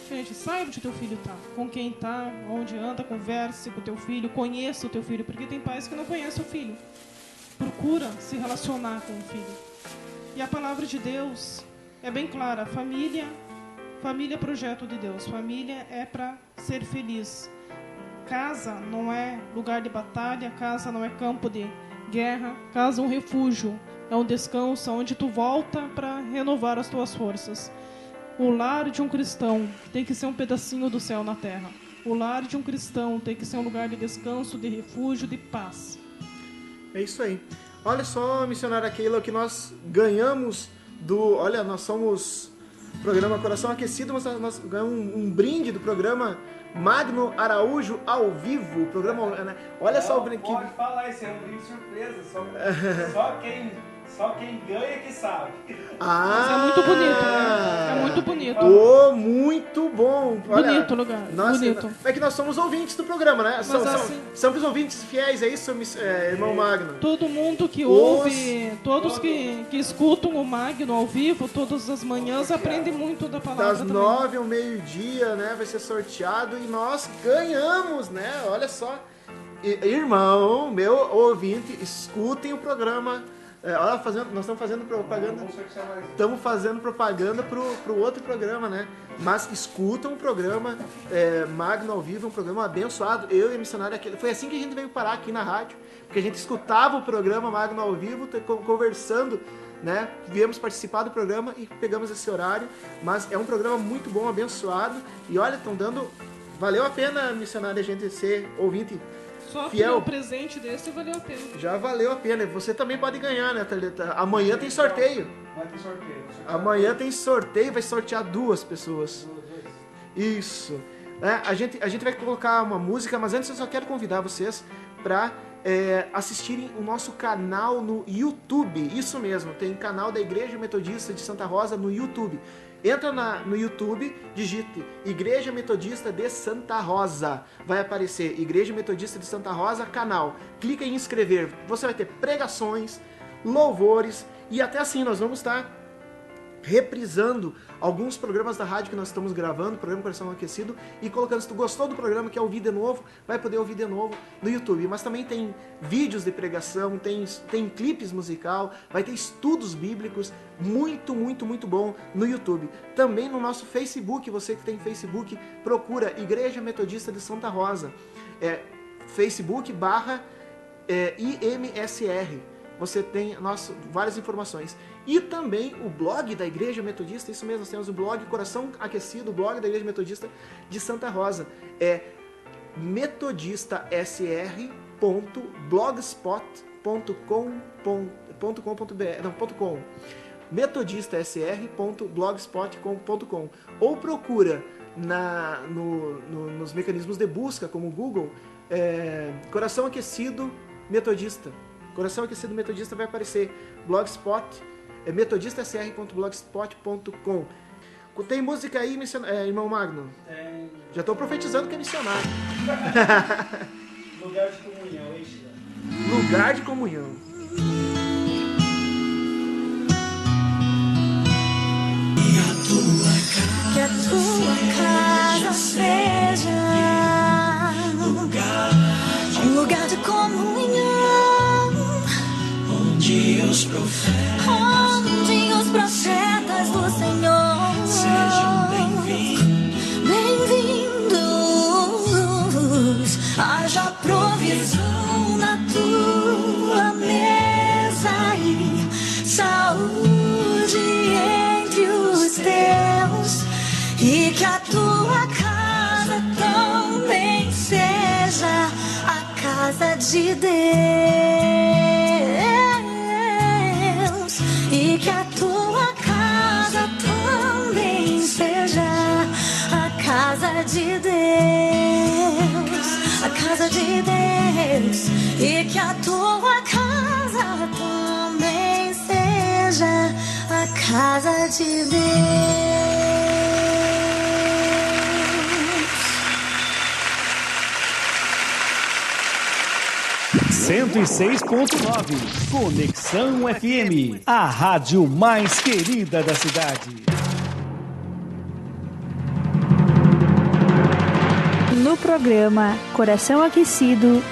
Gente, saiba onde o teu filho está, com quem está, onde anda, converse com o teu filho, conheça o teu filho, porque tem pais que não conhecem o filho. Procura se relacionar com o filho. E a palavra de Deus é bem clara: família é projeto de Deus, família é para ser feliz. Casa não é lugar de batalha, casa não é campo de guerra, casa é um refúgio, é um descanso onde tu volta para renovar as tuas forças. O lar de um cristão tem que ser um pedacinho do céu na terra. O lar de um cristão tem que ser um lugar de descanso, de refúgio, de paz. É isso aí. Olha só, missionária Keila, que nós ganhamos do... Olha, nós somos programa Coração Aquecido, mas nós ganhamos um brinde do programa Magno Araújo ao vivo. Programa, né? Olha só o brinde. Pode falar, isso é um brinde surpresa. Só quem ganha que sabe. Mas é muito bonito, né? É muito bonito. Oh, muito bom. Olha, bonito lugar, bonito. É que nós somos ouvintes do programa, né? Somos ouvintes fiéis, é isso, irmão Magno? Todo mundo que ouve, todos que escutam o Magno ao vivo, todas as manhãs, aprendem muito da palavra das 9 ao meio-dia, né? Vai ser sorteado e nós ganhamos, né? Olha só. Irmão, meu ouvinte, escutem o programa. Nós estamos fazendo propaganda. Estamos fazendo propaganda pro outro programa, né? Mas escutam o programa Magno ao vivo, um programa abençoado. Eu e a missionária, foi assim que a gente veio parar aqui na rádio, porque a gente escutava o programa Magno ao vivo, conversando, né? Viemos participar do programa e pegamos esse horário. Mas é um programa muito bom, abençoado. E olha, estão dando. Valeu a pena, missionária, a gente ser ouvinte. Só fiel. Um presente desse valeu a pena. Já valeu a pena. Você também pode ganhar, né, Thalita? Amanhã tem sorteio. Amanhã tem sorteio, vai sortear 2 pessoas. Isso. A gente vai colocar uma música, mas antes eu só quero convidar vocês para assistirem o nosso canal no YouTube. Isso mesmo, tem canal da Igreja Metodista de Santa Rosa no YouTube. Entra no YouTube, digite Igreja Metodista de Santa Rosa. Vai aparecer Igreja Metodista de Santa Rosa, canal. Clica em inscrever. Você vai ter pregações, louvores e até assim nós vamos estar reprisando alguns programas da rádio que nós estamos gravando, programa Coração Aquecido, e colocando, se tu gostou do programa, quer ouvir de novo, vai poder ouvir de novo no YouTube. Mas também tem vídeos de pregação, tem clipes musical, vai ter estudos bíblicos, muito, muito, muito bom no YouTube. Também no nosso Facebook, você que tem Facebook, procura Igreja Metodista de Santa Rosa, Facebook/IMSR. Você tem várias informações. E também o blog da Igreja Metodista, isso mesmo, nós temos o blog Coração Aquecido, o blog da Igreja Metodista de Santa Rosa. É metodistasr.blogspot.com. metodistasr.blogspot.com. Ou procura nos mecanismos de busca, como o Google, Coração Aquecido Metodista. Coração Aquecido Metodista vai aparecer. Blogspot, metodistasr.blogspot.com. Tem música aí, irmão Magno? Já estou profetizando que é missionário. Lugar de comunhão, hein, Sheila? Lugar de comunhão. Que a tua casa seja um lugar de comunhão, onde os profetas do Senhor sejam bem-vindos. Haja provisão na tua mesa e saúde entre os teus, e que a tua casa também seja a casa de Deus, e que a tua casa também seja a casa de Deus, a casa de Deus, e que a tua casa também seja a casa de Deus. 106.9 Conexão FM, a rádio mais querida da cidade. No programa Coração Aquecido,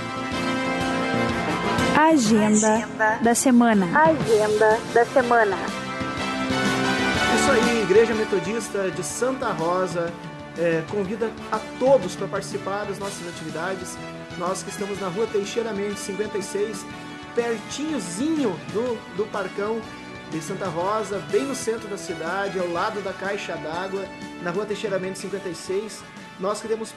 Agenda da Semana. Agenda da Semana. Isso aí, Igreja Metodista de Santa Rosa convida a todos para participar das nossas atividades. Nós que estamos na Rua Teixeira Mendes, 56, pertinhozinho do Parcão, de Santa Rosa, bem no centro da cidade, ao lado da Caixa d'Água, na Rua Teixeira Mendes 56. Nós queremos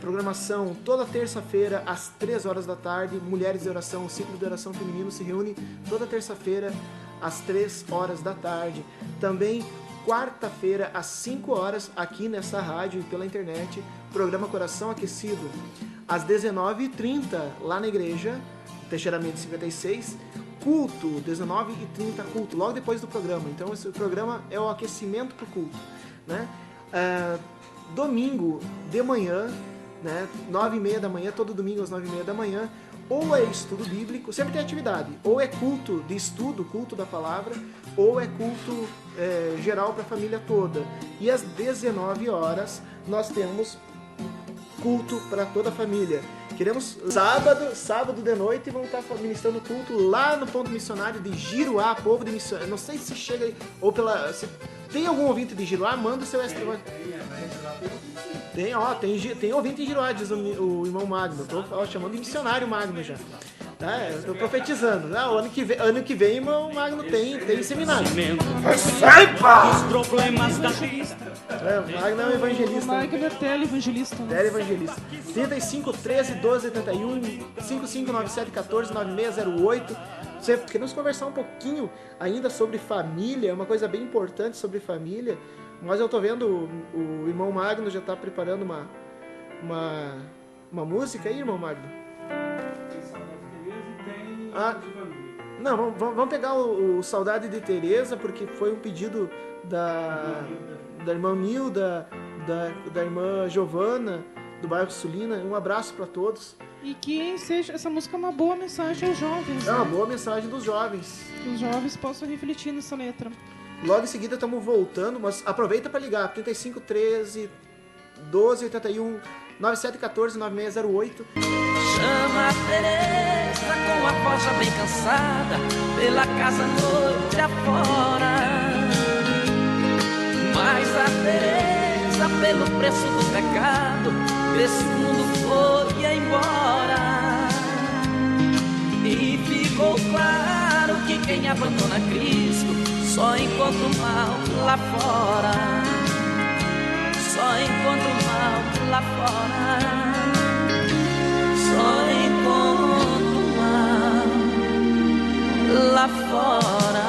programação toda terça-feira às 3 horas da tarde. Mulheres de Oração, o ciclo de oração feminino se reúne toda terça-feira às 3 horas da tarde. Também quarta-feira às 5 horas aqui nessa rádio e pela internet, programa Coração Aquecido. Às 19h30 lá na igreja, Teixeira Mendes 56, culto, 19h30 culto, logo depois do programa. Então esse programa é o aquecimento para o culto, né? Domingo de manhã, né, 9h30 da manhã, todo domingo às 9h30 da manhã, ou é estudo bíblico, sempre tem atividade, ou é culto de estudo, culto da palavra, ou é culto geral para a família toda. E às 19 horas nós temos culto para toda a família. Queremos sábado de noite, vamos estar ministrando culto lá no ponto missionário de Giruá, povo de missionário. Não sei se chega aí, ou pela... Se tem algum ouvinte de Giruá, manda o seu extra. Tem ouvinte de Giruá, diz o irmão Magno. Estou chamando de missionário Magno já. Tá? Estou profetizando. Ano que vem, irmão Magno tem seminário. Os problemas da O Magno é um evangelista. O Magno é televangelista. Televangelista. 35 13 12 81 5597 14 9608. Queremos conversar um pouquinho ainda sobre família, uma coisa bem importante sobre família. Mas eu tô vendo o irmão Magno já está preparando uma música aí, irmão Magno? Não, vamos pegar o Saudade de Teresa, porque foi um pedido da irmã Nilda, da irmã Giovana, do bairro Sulina. Um abraço para todos. E que seja essa música uma boa mensagem aos jovens. É uma boa mensagem dos jovens. Que os jovens possam refletir nessa letra. Logo em seguida estamos voltando, mas aproveita para ligar. 35 13 12 81 9714 9608. Chama a Teresa com a voz já bem cansada, pela casa noite afora. Mas a Teresa, pelo preço do pecado, desse mundo foi embora. E ficou claro que quem abandona Cristo só encontra o mal lá fora. Só encontra o mal lá fora. Só encontro o mal lá fora.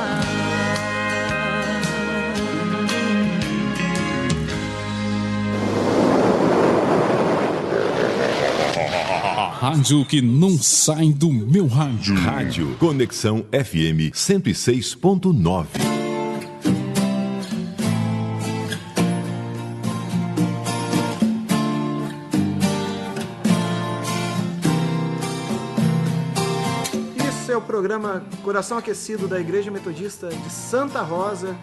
Rádio que não sai do meu rádio. Rádio Conexão FM 106.9. O programa Coração Aquecido da Igreja Metodista de Santa Rosa,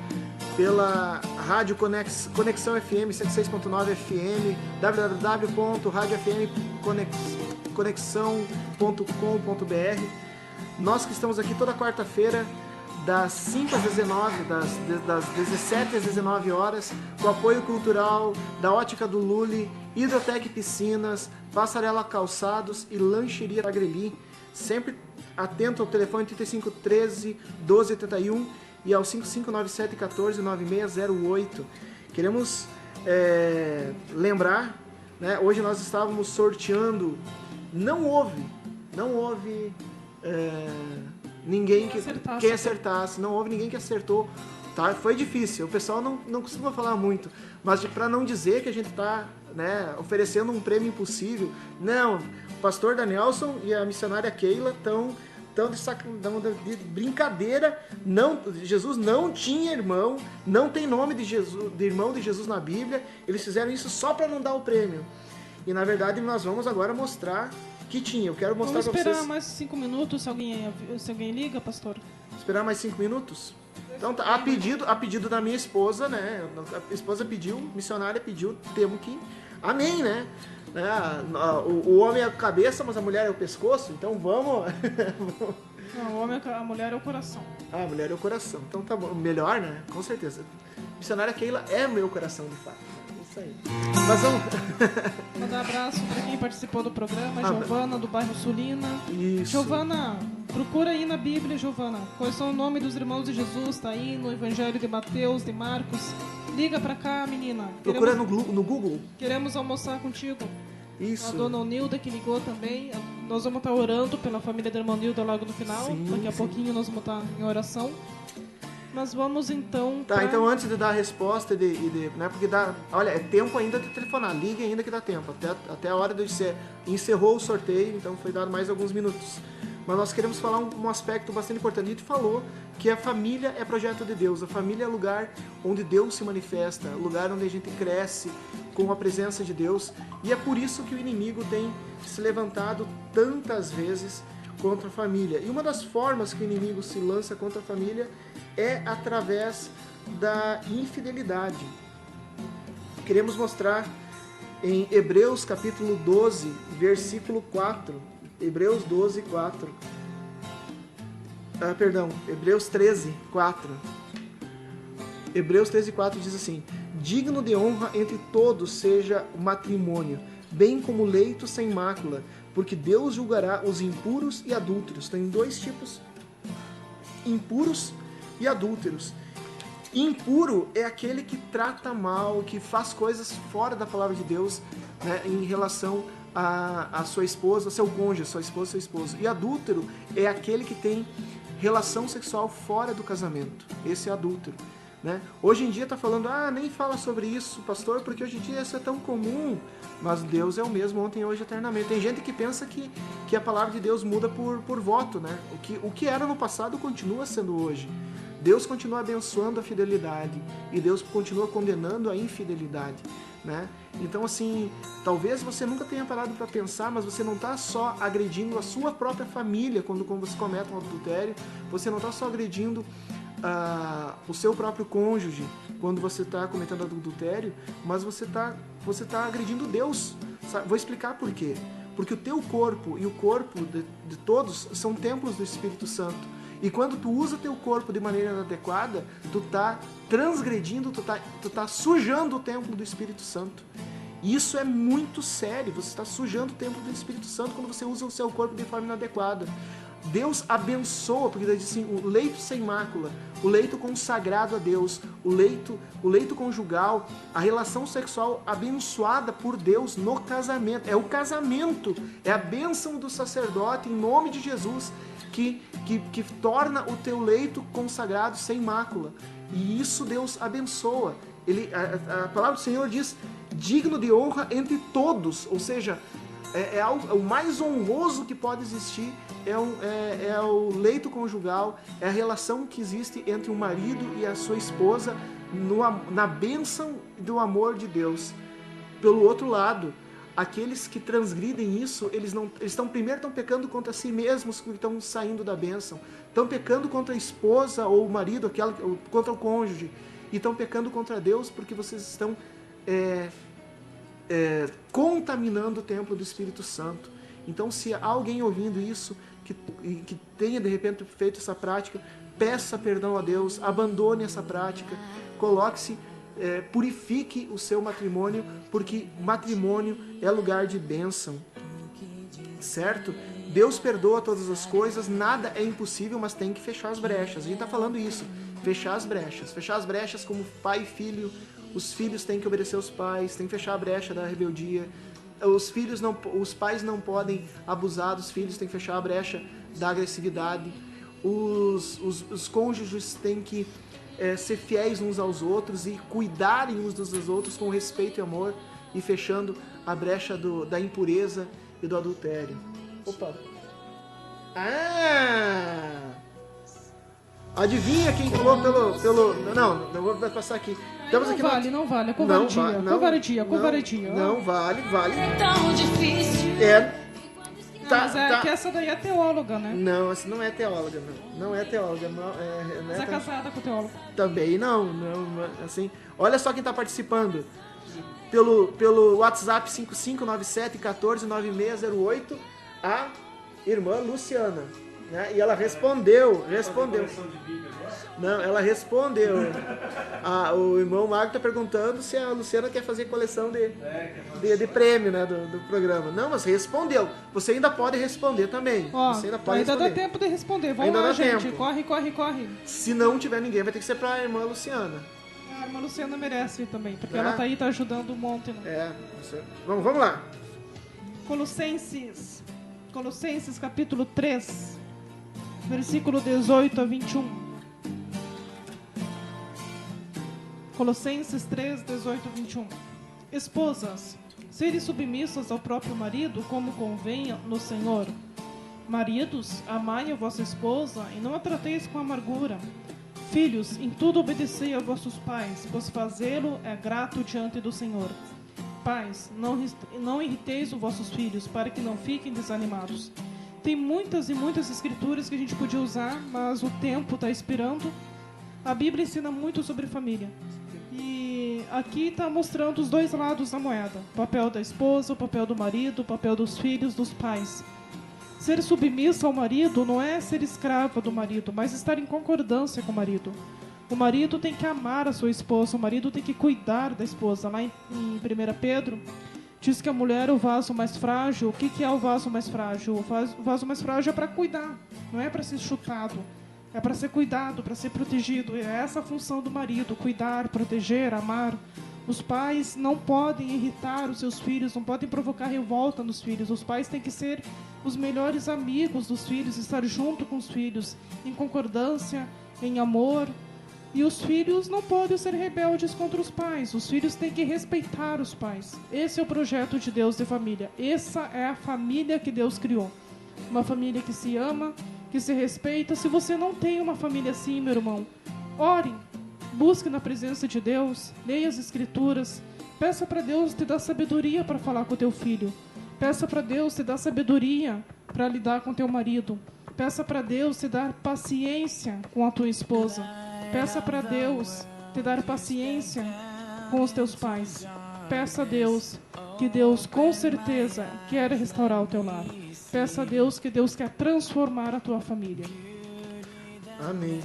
pela Rádio Conexão FM 106.9 FM, www.radiofmconexão.com.br. Nós que estamos aqui toda quarta-feira, das 5 às 19, das 17 às 19 horas, com apoio cultural da Ótica do Lully, Hidrotec Piscinas, Passarela Calçados e Lancheria Agreli, sempre atento ao telefone 35 13 12 81 e ao 5597 14 9608. Queremos lembrar, né, hoje nós estávamos sorteando, não houve ninguém que acertasse, não houve ninguém que acertou, tá? Foi difícil, o pessoal não costuma falar muito, mas para não dizer que a gente está, né, oferecendo um prêmio impossível, não. O pastor Danielson e a missionária Keila estão de brincadeira. Não, Jesus não tinha irmão, não tem nome de irmão de Jesus na Bíblia. Eles fizeram isso só para não dar o prêmio. E na verdade nós vamos agora mostrar que tinha. Eu quero mostrar para vocês. Vamos esperar mais 5 minutos, se alguém liga, pastor. Esperar mais 5 minutos? Então, tá, a pedido da minha esposa, né? A esposa pediu, a missionária pediu, temos que... Amém, né? O homem é a cabeça, mas a mulher é o pescoço, então vamos... Não, a mulher é o coração. A mulher é o coração, então tá bom. Melhor, né? Com certeza. A missionária Keila é meu coração, de fato. Isso aí. Mas vamos... Mandar um abraço para quem participou do programa, Giovana, do bairro Sulina. Isso. Giovana, Procura aí na Bíblia, Giovana. Quais são o nome dos irmãos de Jesus? Tá aí no Evangelho de Mateus, de Marcos. Liga pra cá, menina. Procura no Google. Queremos almoçar contigo. Isso. A dona Nilda que ligou também. Nós vamos estar orando pela família da irmã Nilda logo no final. Sim, Daqui a pouquinho nós vamos estar em oração. Mas vamos então... Tá, então antes de dar a resposta, né, porque olha, é tempo ainda de telefonar. Ligue ainda que dá tempo. Até a hora de ser... Encerrou o sorteio, então foi dado mais alguns minutos. Mas nós queremos falar um aspecto bastante importante. A gente falou que a família é projeto de Deus. A família é lugar onde Deus se manifesta, lugar onde a gente cresce com a presença de Deus. E é por isso que o inimigo tem se levantado tantas vezes contra a família. E uma das formas que o inimigo se lança contra a família é através da infidelidade. Queremos mostrar em Hebreus capítulo 12, versículo 4. Hebreus 12, 4. Hebreus 13, 4. Hebreus 13, 4 diz assim: digno de honra entre todos seja o matrimônio, bem como leito sem mácula, porque Deus julgará os impuros e adúlteros. Tem dois tipos: impuros e adúlteros. Impuro é aquele que trata mal, que faz coisas fora da palavra de Deus, né, em relação a sua esposa, seu cônjuge, sua esposa, seu esposo. E adúltero é aquele que tem relação sexual fora do casamento. Esse é adúltero, né? Hoje em dia está falando, nem fala sobre isso, pastor, porque hoje em dia isso é tão comum. Mas Deus é o mesmo ontem, hoje, eternamente. Tem gente que pensa que a palavra de Deus muda por voto, né? O que era no passado continua sendo hoje. Deus continua abençoando a fidelidade e Deus continua condenando a infidelidade, né? Então, assim, talvez você nunca tenha parado para pensar, mas você não está só agredindo a sua própria família quando você comete um adultério, você não está só agredindo o seu próprio cônjuge quando você está cometendo adultério, mas você tá agredindo Deus. Vou explicar por quê. Porque o teu corpo e o corpo de todos são templos do Espírito Santo. E quando tu usa teu corpo de maneira inadequada, tu tá transgredindo, tu tá sujando o templo do Espírito Santo. E isso é muito sério. Você está sujando o templo do Espírito Santo quando você usa o seu corpo de forma inadequada. Deus abençoa, porque ele diz assim, o leito sem mácula, o leito consagrado a Deus, o leito conjugal, a relação sexual abençoada por Deus no casamento. É o casamento, é a bênção do sacerdote em nome de Jesus que torna o teu leito consagrado sem mácula. E isso Deus abençoa. A palavra do Senhor diz, digno de honra entre todos, ou seja, o mais honroso que pode existir é o leito conjugal, é a relação que existe entre o marido e a sua esposa na bênção do amor de Deus. Pelo outro lado, aqueles que transgridem isso, eles primeiro estão pecando contra si mesmos, que estão saindo da bênção, estão pecando contra a esposa ou o marido, contra o cônjuge, e estão pecando contra Deus porque vocês estão contaminando o templo do Espírito Santo. Então, se há alguém ouvindo isso, que tenha de repente feito essa prática, peça perdão a Deus, abandone essa prática, coloque-se, purifique o seu matrimônio, porque matrimônio é lugar de bênção, certo? Deus perdoa todas as coisas, nada é impossível, mas tem que fechar as brechas. A gente está falando isso, fechar as brechas como pai e filho. Os filhos têm que obedecer aos pais, tem que fechar a brecha da rebeldia. Os pais não podem abusar dos filhos, tem que fechar a brecha da agressividade. Os cônjuges têm que ser fiéis uns aos outros e cuidarem uns dos outros com respeito e amor, e fechando a brecha da impureza e do adultério. Opa! Adivinha quem falou pelo... Não, vou passar aqui. Estamos aqui não vale, é covardia. Covardia. Não vale. É tão difícil. Que essa daí é teóloga, né? Não, essa não é teóloga, não. Não é teóloga. Você é casada com o teólogo? Também não, assim. Olha só quem está participando. Pelo WhatsApp 5597149608, a irmã Luciana, né? E ela respondeu. Não, ela respondeu. O irmão Marco está perguntando se a Luciana quer fazer coleção de prêmio, né, do programa. Não, mas respondeu. Você ainda pode responder também. Ó, você ainda pode ainda responder. dá tempo de responder. Vamos ainda lá, dá gente. tempo. Corre. Se não tiver ninguém, vai ter que ser para a irmã Luciana. A irmã Luciana merece também, porque ela tá aí, tá ajudando um monte. Né? Vamos lá. Colossenses capítulo 3, versículo 18 a 21. Colossenses 3, 18 a 21. Esposas, sede submissas ao próprio marido, como convém no Senhor. Maridos, amai a vossa esposa e não a trateis com amargura. Filhos, em tudo obedecei a vossos pais, pois fazê-lo é grato diante do Senhor. Pais, não irriteis os vossos filhos, para que não fiquem desanimados. Tem muitas e muitas escrituras que a gente podia usar, mas o tempo está expirando. A Bíblia ensina muito sobre família. E aqui está mostrando os dois lados da moeda. O papel da esposa, o papel do marido, o papel dos filhos, dos pais. Ser submissa ao marido não é ser escrava do marido, mas estar em concordância com o marido. O marido tem que amar a sua esposa, o marido tem que cuidar da esposa. Lá em 1 Pedro, diz que a mulher é o vaso mais frágil. O que é o vaso mais frágil? O vaso mais frágil é para cuidar, não é para ser chutado. É para ser cuidado, para ser protegido. É essa a função do marido, cuidar, proteger, amar. Os pais não podem irritar os seus filhos, não podem provocar revolta nos filhos. Os pais têm que ser os melhores amigos dos filhos, estar junto com os filhos, em concordância, em amor. E os filhos não podem ser rebeldes contra os pais. Os filhos têm que respeitar os pais. Esse é o projeto de Deus de família. Essa é a família que Deus criou. Uma família que se ama, que se respeita. Se você não tem uma família assim, meu irmão, ore, busque na presença de Deus, leia as escrituras, peça para Deus te dar sabedoria para falar com o teu filho, peça para Deus te dar sabedoria para lidar com teu marido, peça para Deus te dar paciência com a tua esposa, peça para Deus te dar paciência com os teus pais, peça a Deus que Deus com certeza quer restaurar o teu lar. Peça a Deus que Deus quer transformar a tua família. Amém.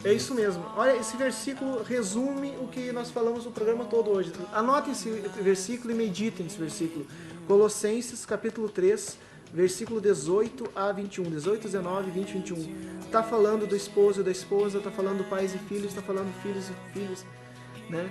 É isso mesmo. Olha, esse versículo resume o que nós falamos no programa todo hoje. Anotem esse versículo e meditem esse versículo. Colossenses, capítulo 3, versículo 18 a 21. 18, 19, 20, 21. Está falando do esposo e da esposa, está falando pais e filhos, está falando filhos e filhas, né?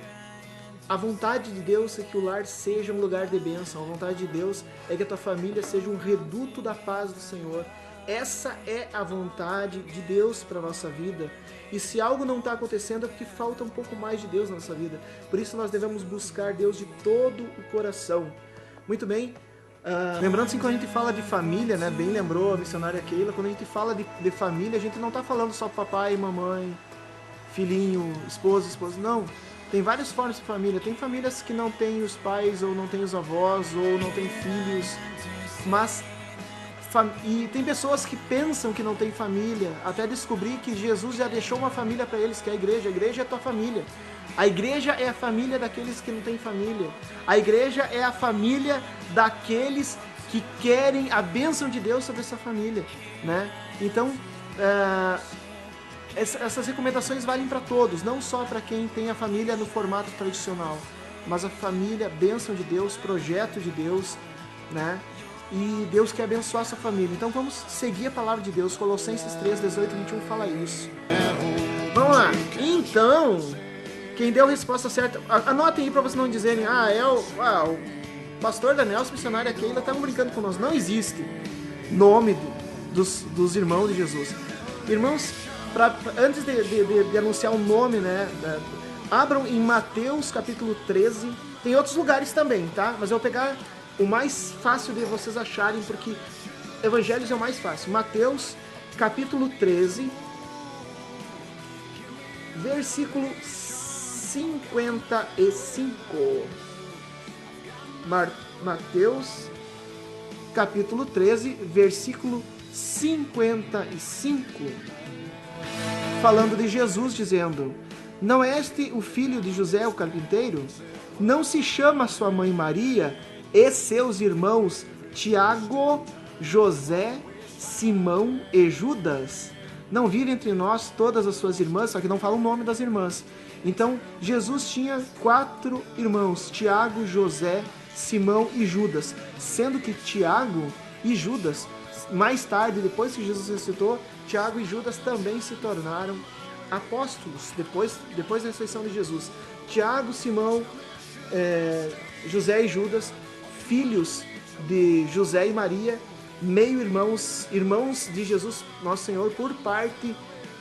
A vontade de Deus é que o lar seja um lugar de bênção. A vontade de Deus é que a tua família seja um reduto da paz do Senhor. Essa é a vontade de Deus para a nossa vida. E se algo não está acontecendo é porque falta um pouco mais de Deus na nossa vida. Por isso nós devemos buscar Deus de todo o coração. Muito bem. Lembrando assim, quando a gente fala de família, né? Bem lembrou a missionária Keila, quando a gente fala de família, a gente não está falando só papai, mamãe, filhinho, esposa, não. Tem várias formas de família. Tem famílias que não têm os pais, ou não têm os avós, ou não têm filhos. Mas e tem pessoas que pensam que não tem família, até descobrir que Jesus já deixou uma família para eles, que é a igreja. A igreja é a tua família. A igreja é a família daqueles que não têm família. A igreja é a família daqueles que querem a bênção de Deus sobre essa família, né? Então, essas recomendações valem para todos, não só para quem tem a família no formato tradicional, mas a família, bênção de Deus, projeto de Deus, né? E Deus quer abençoar essa família. Então vamos seguir a palavra de Deus. Colossenses 3, 18 e 21 fala isso. Vamos lá. Então, quem deu a resposta certa, anotem aí para vocês não dizerem, o pastor Daniel, o missionário aqui ainda estavam brincando com nós. Não existe nome dos irmãos de Jesus. Irmãos, antes de anunciar o nome, né, abram em Mateus capítulo 13. Tem outros lugares também, tá? Mas eu vou pegar o mais fácil de vocês acharem, porque Evangelhos é o mais fácil. Mateus capítulo 13, versículo 55. Mateus capítulo 13, versículo 55. Falando de Jesus, dizendo: não é este o filho de José, o carpinteiro? Não se chama sua mãe Maria e seus irmãos Tiago, José, Simão e Judas? não vive entre nós todas as suas irmãs, só que não fala o nome das irmãs. Então, Jesus tinha 4 irmãos, Tiago, José, Simão e Judas, sendo que Tiago e Judas, mais tarde, depois que Jesus ressuscitou, Tiago e Judas também se tornaram apóstolos, depois da ressurreição de Jesus. Tiago, Simão, José e Judas, filhos de José e Maria, meio-irmãos, irmãos de Jesus, nosso Senhor, por parte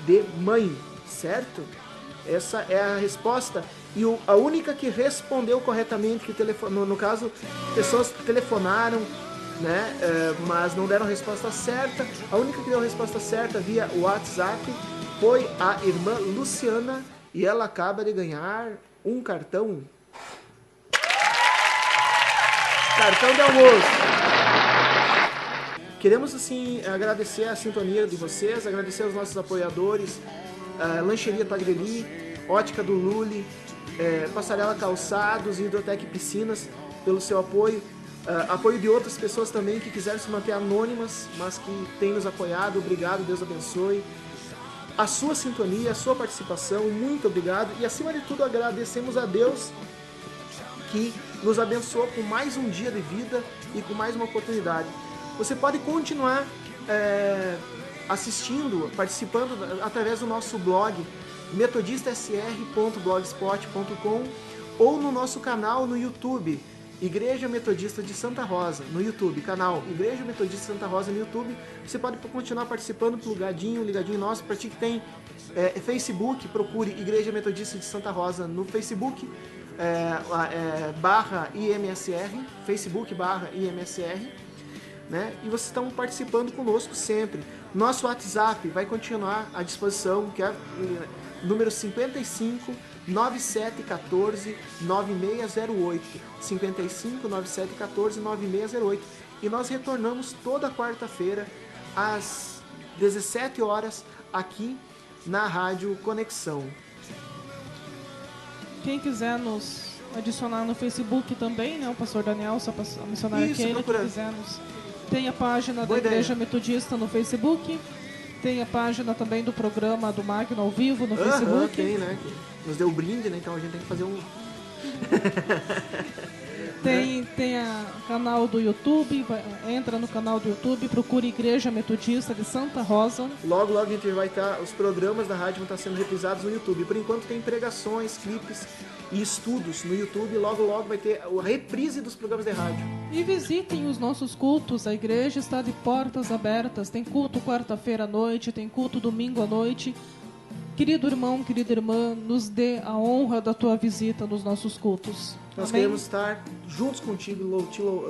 de mãe, certo? Essa é a resposta. E a única que respondeu corretamente, que telefonou, no caso, pessoas que telefonaram, né, mas não deram a resposta certa, a única que deu a resposta certa via WhatsApp foi a irmã Luciana, e ela acaba de ganhar um cartão de almoço. Queremos, assim, agradecer a sintonia de vocês, agradecer aos nossos apoiadores, Lancheria Tagreli, Ótica do Lully, Passarela Calçados e Hidrotec Piscinas, pelo seu apoio. Apoio de outras pessoas também que quiseram se manter anônimas, mas que têm nos apoiado. Obrigado, Deus abençoe. A sua sintonia, a sua participação, muito obrigado. E acima de tudo agradecemos a Deus que nos abençoou com mais um dia de vida e com mais uma oportunidade. Você pode continuar assistindo, participando através do nosso blog metodistasr.blogspot.com ou no nosso canal no YouTube, Igreja Metodista de Santa Rosa, no YouTube, canal Igreja Metodista de Santa Rosa no YouTube. Você pode continuar participando ligadinho nosso. Para ti que tem Facebook, procure Igreja Metodista de Santa Rosa no Facebook, /IMSR, Facebook /IMSR, né? E vocês estão participando conosco sempre. Nosso WhatsApp vai continuar à disposição, que é número 55 9714 9608, 55 9714 9608, e nós retornamos toda quarta-feira às 17 horas aqui na Rádio Conexão. Quem quiser nos adicionar no Facebook também, né? O pastor Daniel, a missionária Keila, que quiser nos... Tem a página da Igreja Metodista no Facebook, tem a página também do programa do Magno ao vivo no Facebook. Tem, né? Nos deu brinde, né? Então a gente tem que fazer um... Tem o canal do YouTube, entra no canal do YouTube, procure Igreja Metodista de Santa Rosa. Logo a gente vai estar, os programas da rádio vão estar sendo reprisados no YouTube. Por enquanto tem pregações, clipes e estudos no YouTube. Logo vai ter a reprise dos programas de rádio. E visitem os nossos cultos, a igreja está de portas abertas. Tem culto quarta-feira à noite, tem culto domingo à noite. Querido irmão, querida irmã, nos dê a honra da tua visita nos nossos cultos. Nós Amém? queremos estar juntos contigo,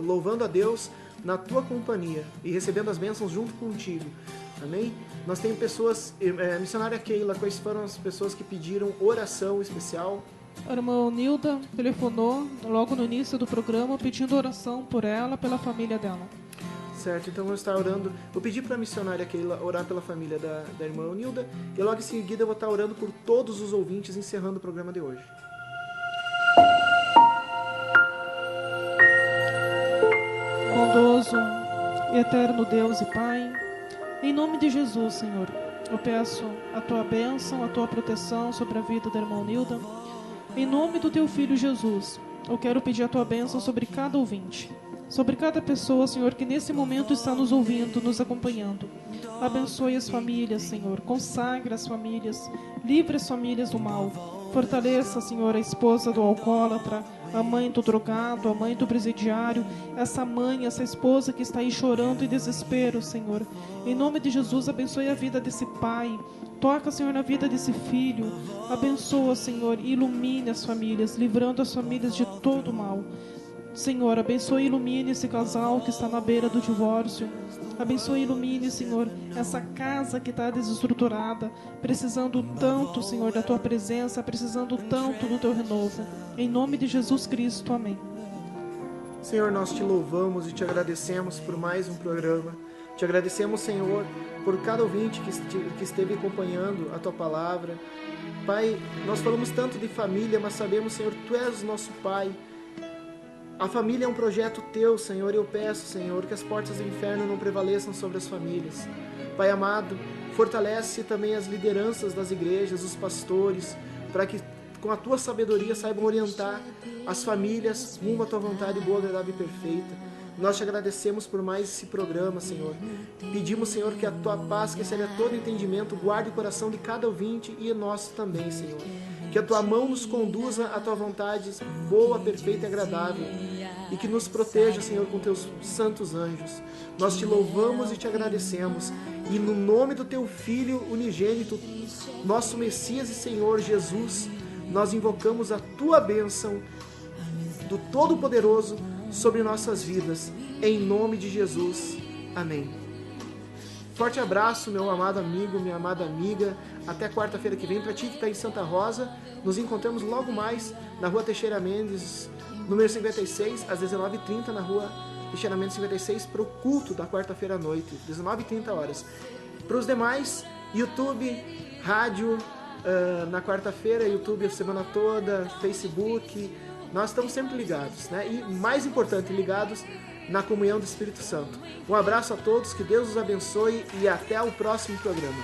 louvando a Deus na tua companhia e recebendo as bênçãos junto contigo. Amém? Nós temos pessoas, missionária Keila, quais foram as pessoas que pediram oração especial? A irmã Nilda telefonou logo no início do programa pedindo oração por ela, pela família dela. Certo, então vamos estar orando. Vou pedir para a missionária Keila orar pela família da irmã Nilda, e logo em seguida eu vou estar orando por todos os ouvintes, encerrando o programa de hoje. Bondoso e eterno Deus e Pai, em nome de Jesus, Senhor, eu peço a tua bênção, a tua proteção sobre a vida da irmã Nilda. Em nome do teu Filho Jesus, eu quero pedir a tua bênção sobre cada ouvinte, sobre cada pessoa, Senhor, que nesse momento está nos ouvindo, nos acompanhando. Abençoe as famílias, Senhor, consagra as famílias, livre as famílias do mal. Fortaleça, Senhor, a esposa do alcoólatra, a mãe do drogado, a mãe do presidiário, essa mãe, essa esposa que está aí chorando em desespero, Senhor. Em nome de Jesus, abençoe a vida desse pai. Toca, Senhor, na vida desse filho. Abençoa, Senhor, e ilumine as famílias, livrando as famílias de todo o mal. Senhor, abençoe e ilumine esse casal que está na beira do divórcio. Abençoe e ilumine, Senhor, essa casa que está desestruturada, precisando tanto, Senhor, da tua presença, precisando tanto do teu renovo. Em nome de Jesus Cristo, amém. Senhor, nós te louvamos e te agradecemos por mais um programa. Te agradecemos, Senhor, por cada ouvinte que esteve acompanhando a tua palavra. Pai, nós falamos tanto de família, mas sabemos, Senhor, tu és o nosso Pai. A família é um projeto teu, Senhor, e eu peço, Senhor, que as portas do inferno não prevaleçam sobre as famílias. Pai amado, Fortalece também as lideranças das igrejas, os pastores, para que com a tua sabedoria saibam orientar as famílias rumo à tua vontade boa, agradável e perfeita. Nós te agradecemos por mais esse programa, Senhor. Pedimos, Senhor, que a tua paz, que excede todo entendimento, guarde o coração de cada ouvinte e nosso também, Senhor. Que a tua mão nos conduza à tua vontade boa, perfeita e agradável. E que nos proteja, Senhor, com teus santos anjos. Nós te louvamos e te agradecemos. E no nome do teu Filho unigênito, nosso Messias e Senhor Jesus, nós invocamos a tua bênção do Todo-Poderoso sobre nossas vidas, em nome de Jesus. Amém. Forte abraço, meu amado amigo, minha amada amiga. Até quarta-feira que vem. Para ti que está em Santa Rosa, nos encontramos logo mais na Rua Teixeira Mendes, número 56, às 19h30, na Rua Teixeira Mendes 56, para o culto da quarta-feira à noite, 19h30 horas. Para os demais, YouTube, rádio, na quarta-feira, YouTube a semana toda, Facebook. Nós estamos sempre ligados, né? E mais importante, ligados na comunhão do Espírito Santo. Um abraço a todos, que Deus os abençoe e até o próximo programa.